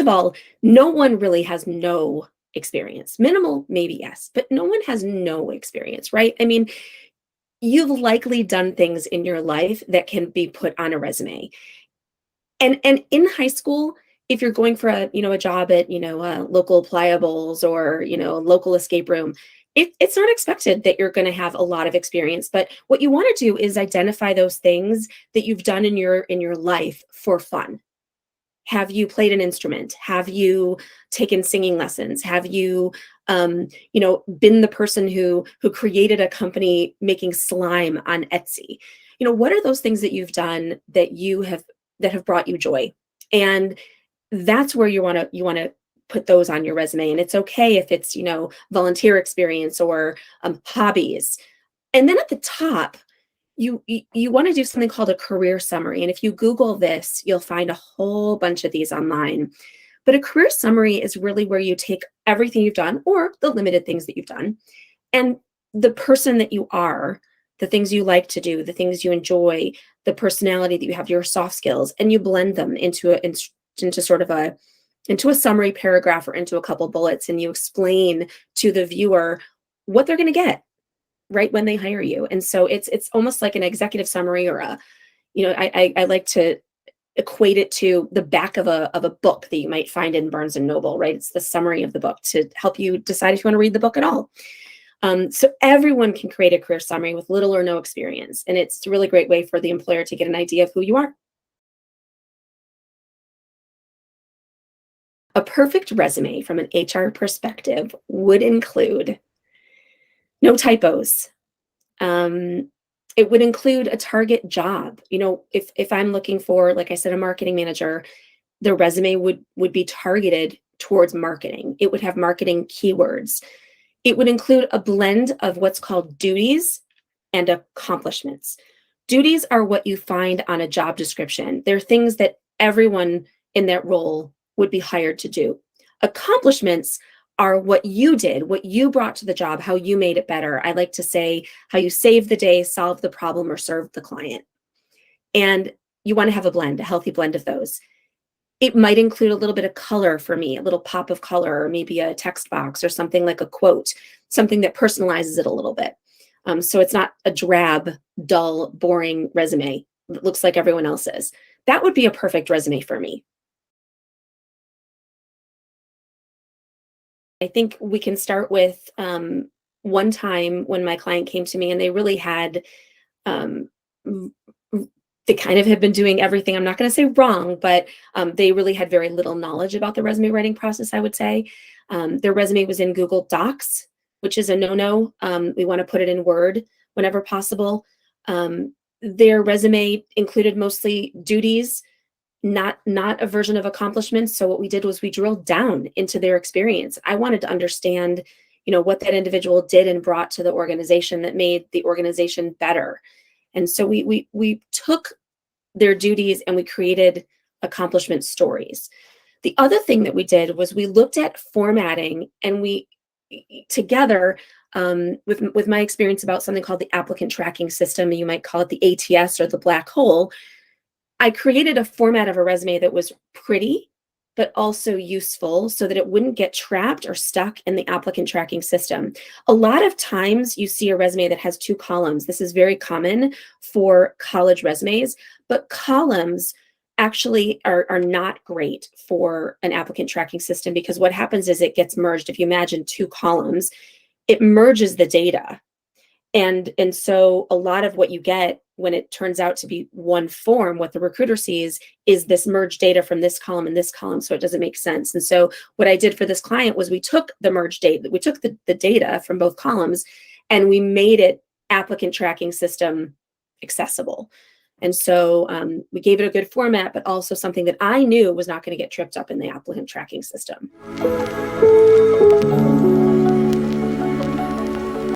of all, no one really has no experience. Minimal, maybe yes, but no one has no experience, right? I mean, you've likely done things in your life that can be put on a resume. And in high school, if you're going for a job at, local pliables or, local escape room, it's not expected that you're going to have a lot of experience. But what you want to do is identify those things that you've done in your life for fun. Have you played an instrument? Have you taken singing lessons? Have you, been the person who created a company making slime on Etsy? What are those things that you've done that have brought you joy? And that's where you want to put those on your resume. And it's okay if it's volunteer experience or hobbies. And then at the top, you want to do something called a career summary. And if you Google this, you'll find a whole bunch of these online. But a career summary is really where you take everything you've done or the limited things that you've done and the person that you are, the things you like to do, the things you enjoy, the personality that you have, your soft skills, and you blend them into sort of into a summary paragraph or into a couple bullets, and you explain to the viewer what they're going to get right when they hire you. And so it's almost like an executive summary or I like to equate it to the back of a book that you might find in Barnes and Noble, right? It's the summary of the book to help you decide if you want to read the book at all. So everyone can create a career summary with little or no experience. And it's a really great way for the employer to get an idea of who you are. A perfect resume from an HR perspective would include no typos. It would include a target job. If I'm looking for, like I said, a marketing manager, the resume would be targeted towards marketing. It would have marketing keywords. It would include a blend of what's called duties and accomplishments. Duties are what you find on a job description. They're things that everyone in that role would be hired to do. Accomplishments are what you did, what you brought to the job, how you made it better. I like to say how you saved the day, solved the problem, or served the client. And you want to have a blend, a healthy blend of those. It might include a little bit of color for me, a little pop of color, or maybe a text box or something like a quote, something that personalizes it a little bit. So it's not a drab, dull, boring resume that looks like everyone else's. That would be a perfect resume for me. I think we can start with one time when my client came to me and they really had, um, they kind of had been doing everything, I'm not going to say wrong, but they really had very little knowledge about the resume writing process, I would say. Their resume was in Google Docs, which is a no-no. We want to put it in Word whenever possible. Their resume included mostly duties, not a version of accomplishments. So what we did was we drilled down into their experience. I wanted to understand, what that individual did and brought to the organization that made the organization better. And so we took their duties and we created accomplishment stories. The other thing that we did was we looked at formatting and we together with my experience about something called the applicant tracking system, you might call it the ATS or the black hole. I created a format of a resume that was pretty, but also useful so that it wouldn't get trapped or stuck in the applicant tracking system. A lot of times you see a resume that has two columns. This is very common for college resumes, but columns actually are not great for an applicant tracking system because what happens is it gets merged. If you imagine two columns, it merges the data. And so a lot of what you get when it turns out to be one form, what the recruiter sees is this merged data from this column and this column, so it doesn't make sense. And so what I did for this client was we took the merged data, we took the data from both columns and we made it applicant tracking system accessible. And so we gave it a good format, but also something that I knew was not going to get tripped up in the applicant tracking system.